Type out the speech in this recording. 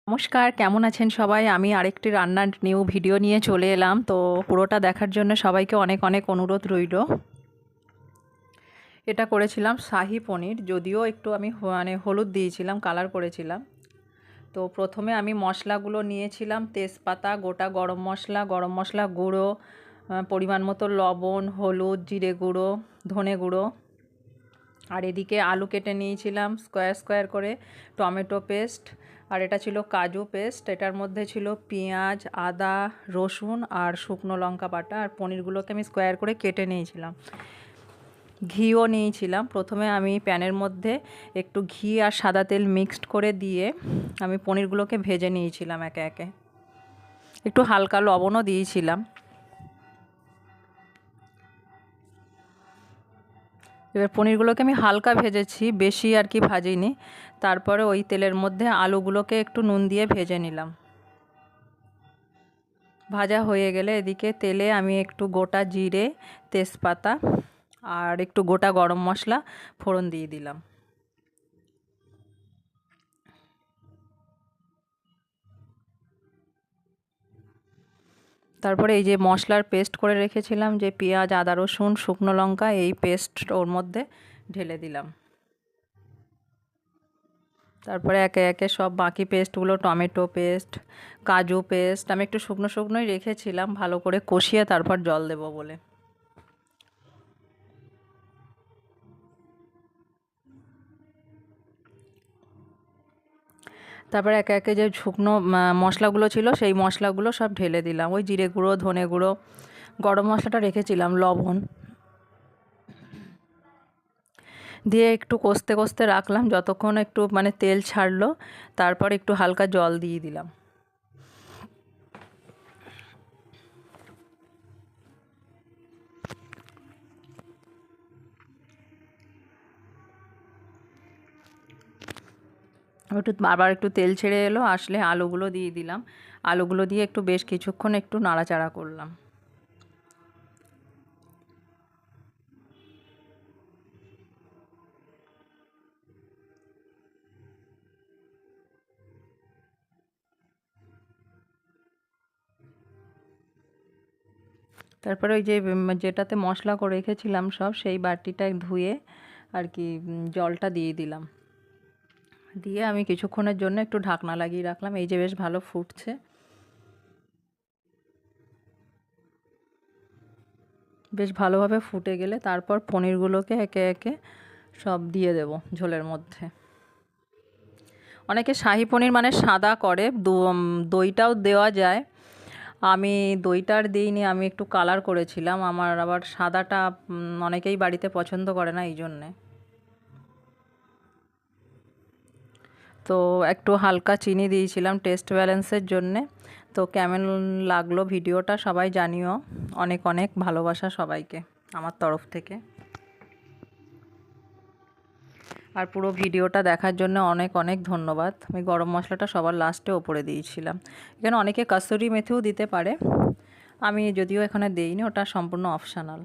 নমস্কার, কেমন আছেন সবাই? আমি আরেকটি রান্নার নিউ ভিডিও নিয়ে চলে এলাম। তো পুরোটা দেখার জন্য সবাইকে অনেক অনেক অনুরোধ রইল। এটা করেছিলাম শাহি পনির, যদিও একটু আমি হলুদ দিয়েছিলাম, কালার করেছিলাম। তো প্রথমে আমি মশলাগুলো নিয়েছিলাম, তেজপাতা, গোটা গরম মশলা গুঁড়ো, পরিমাণ মতো লবণ, হলুদ, জিরে গুঁড়ো, ধনে গুঁড়ো। আর এদিকে আলু কেটে নিয়েছিলাম স্কোয়ার স্কোয়ার করে, টমেটো পেস্ট, আর এটা ছিল কাজু পেস্ট। এটার মধ্যে ছিল পেঁয়াজ, আদা, রসুন আর শুকনো লঙ্কা বাটা। আর পনিরগুলোকে আমি স্কোয়ার করে কেটে নিয়েছিলাম। ঘিও নিয়েছিলাম। প্রথমে আমি প্যানের মধ্যে একটু ঘি আর সাদা তেল মিক্সড করে দিয়ে আমি পনিরগুলোকে ভেজে নিয়েছিলাম একে একে। একটু হালকা লবণও দিয়েছিলাম। এবার পনিরগুলোকে আমি হালকা ভেজেছি, বেশি আর কি ভাজিনি। তারপরে ওই তেলের মধ্যে আলুগুলোকে একটু নুন দিয়ে ভেজে নিলাম। ভাজা হয়ে গেলে এদিকে তেলে আমি একটু গোটা জিরে, তেজপাতা আর একটু গোটা গরম মশলা ফোড়ন দিয়ে দিলাম। তারপরে এই যে মশলার পেস্ট করে রেখেছিলাম, যে পেঁয়াজ, আদা, রসুন, শুকনো লঙ্কা, এই পেস্ট ওর মধ্যে ঢেলে দিলাম। তারপরে একে একে সব বাকি পেস্টগুলো, টমেটো পেস্ট, কাজু পেস্ট, আমি একটু শুকনো শুকনোই রেখেছিলাম ভালো করে কষিয়ে তারপর জল দেব বলে। তারপরে একে একে যে শুকনো মশলাগুলো ছিল সেই মশলাগুলো সব ঢেলে দিলাম। ওই জিরে গুঁড়ো, ধনে গুঁড়ো, গরম মশলাটা রেখেছিলাম, লবণ দিয়ে একটু কষতে কষতে রাখলাম যতক্ষণ একটু তেল ছাড়লো। তারপর একটু হালকা জল দিয়ে দিলাম। আবার একটু তেল ছেড়ে এলো, আসলে আলুগুলো দিয়ে দিলাম। আলুগুলো দিয়ে একটু বেশ কিছুক্ষণ একটু নাড়াচাড়া করলাম। তারপরে ওই যে যেটাতে মশলা করে রেখেছিলাম সব, সেই বাটিটা ধুয়ে আর কি জলটা দিয়ে দিলাম। দিয়ে আমি কিছুক্ষণের জন্য একটু ঢাকনা লাগিয়ে রাখলাম। এই যে বেশ ভালো ফুটছে। বেশ ভালোভাবে ফুটে গেলে তারপর পনিরগুলোকে একে একে সব দিয়ে দেব ঝোলের মধ্যে। অনেকে শাহি পনির সাদা করে, দইটাও দেওয়া যায়। আমি দইটা আর দিইনি, আমি একটু কালার করেছিলাম। আমার আবার সাদাটা অনেকেই বাড়িতে পছন্দ করে না, এই জন্যে। তো একটু হালকা চিনি দিয়েছিলাম টেস্ট ব্যালেন্সের জন্যে। তো কেমন লাগলো ভিডিওটা সবাই জানিও। অনেক অনেক ভালোবাসা সবাইকে আমার তরফ থেকে। আর পুরো ভিডিওটা দেখার জন্য অনেক অনেক ধন্যবাদ। আমি গরম মশলাটা সবার লাস্টে ওপরে দিয়েছিলাম। এখানে অনেকে কাসুরি মেথিও দিতে পারে, আমি যদিও এখানে দেইনি, ওটা সম্পূর্ণ অপশনাল।